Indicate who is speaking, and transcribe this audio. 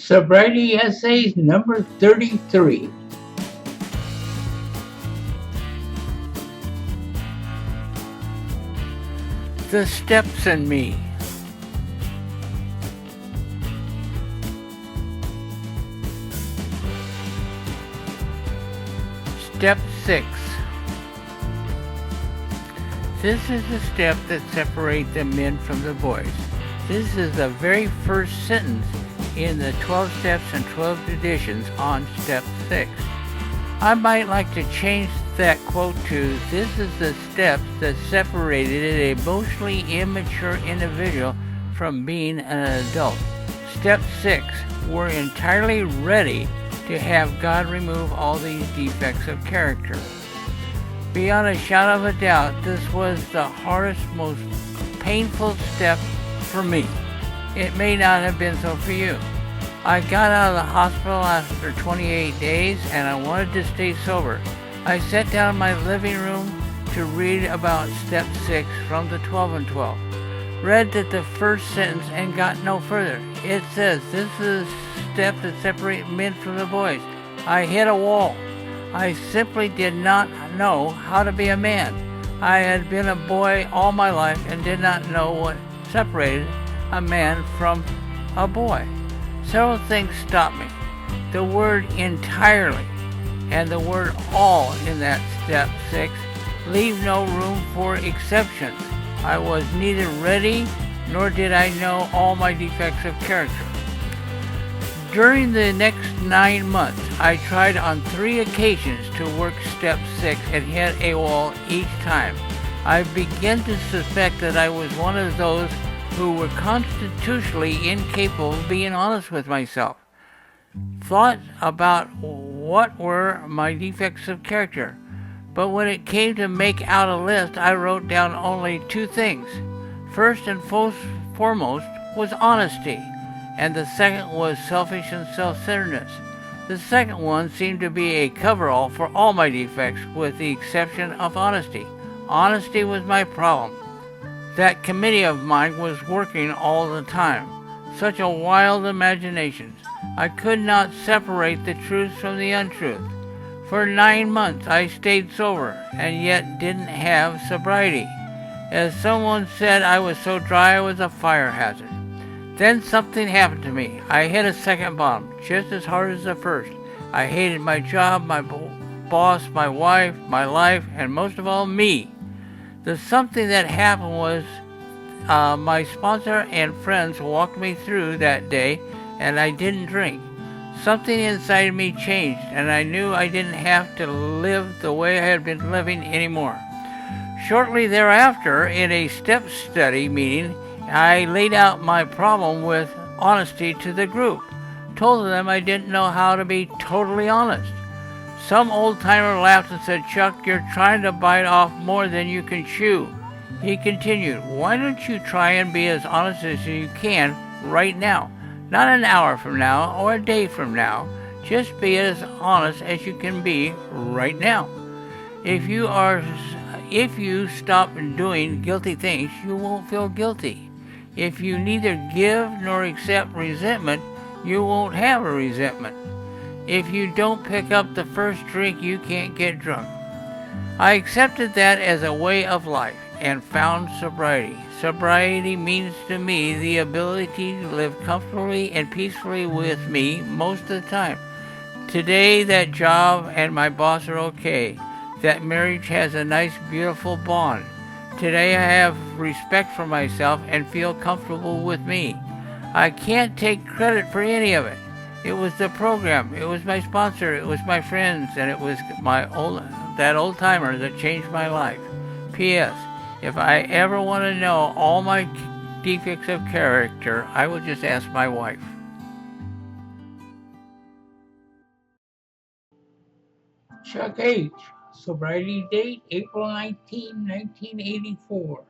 Speaker 1: Sobriety Essays number 33.
Speaker 2: The Steps in Me. Step 6. This is the step that separates the men from the boys. This is the very first sentence in the 12 steps and 12 traditions on step 6. I might like to change that quote to, this is the steps that separated an emotionally immature individual from being an adult. Step 6, we're entirely ready to have God remove all these defects of character. Beyond a shadow of a doubt, this was the hardest, most painful step for me. It may not have been so for you. I got out of the hospital after 28 days and I wanted to stay sober. I sat down in my living room to read about step 6 from the 12 and 12. Read that the first sentence and got no further. It says, this is the step that separates men from the boys. I hit a wall. I simply did not know how to be a man. I had been a boy all my life and did not know what separated a man from a boy. Several things stopped me. The word entirely and the word all in that step 6 leave no room for exceptions. I was neither ready nor did I know all my defects of character. During the next 9 months, I tried on 3 occasions to work step 6 and hit a wall each time. I began to suspect that I was one of those who were constitutionally incapable of being honest with myself. Thought about what were my defects of character, but when it came to make out a list, I wrote down only 2 things. First and foremost was honesty, and the second was selfish and self-centeredness. The second one seemed to be a coverall for all my defects, with the exception of honesty. Honesty was my problem. That committee of mine was working all the time. Such a wild imagination. I could not separate the truth from the untruth. For 9 months I stayed sober, and yet didn't have sobriety. As someone said, I was so dry I was a fire hazard. Then something happened to me. I hit a second bottom, just as hard as the first. I hated my job, my boss, my wife, my life, and most of all, me. The something that happened was my sponsor and friends walked me through that day, and I didn't drink. Something inside me changed, and I knew I didn't have to live the way I had been living anymore. Shortly thereafter, in a step study meeting, I laid out my problem with honesty to the group. Told them I didn't know how to be totally honest. Some old-timer laughed and said, Chuck, you're trying to bite off more than you can chew. He continued, why don't you try and be as honest as you can right now? Not an hour from now or a day from now. Just be as honest as you can be right now. If you stop doing guilty things, you won't feel guilty. If you neither give nor accept resentment, you won't have a resentment. If you don't pick up the first drink, you can't get drunk. I accepted that as a way of life and found sobriety. Sobriety means to me the ability to live comfortably and peacefully with me most of the time. Today, that job and my boss are okay. That marriage has a nice, beautiful bond. Today, I have respect for myself and feel comfortable with me. I can't take credit for any of it. It was the program, it was my sponsor, it was my friends, and it was that old-timer that changed my life. P.S. If I ever want to know all my defects of character, I will just ask my wife.
Speaker 1: Chuck H. Sobriety date April 19, 1984.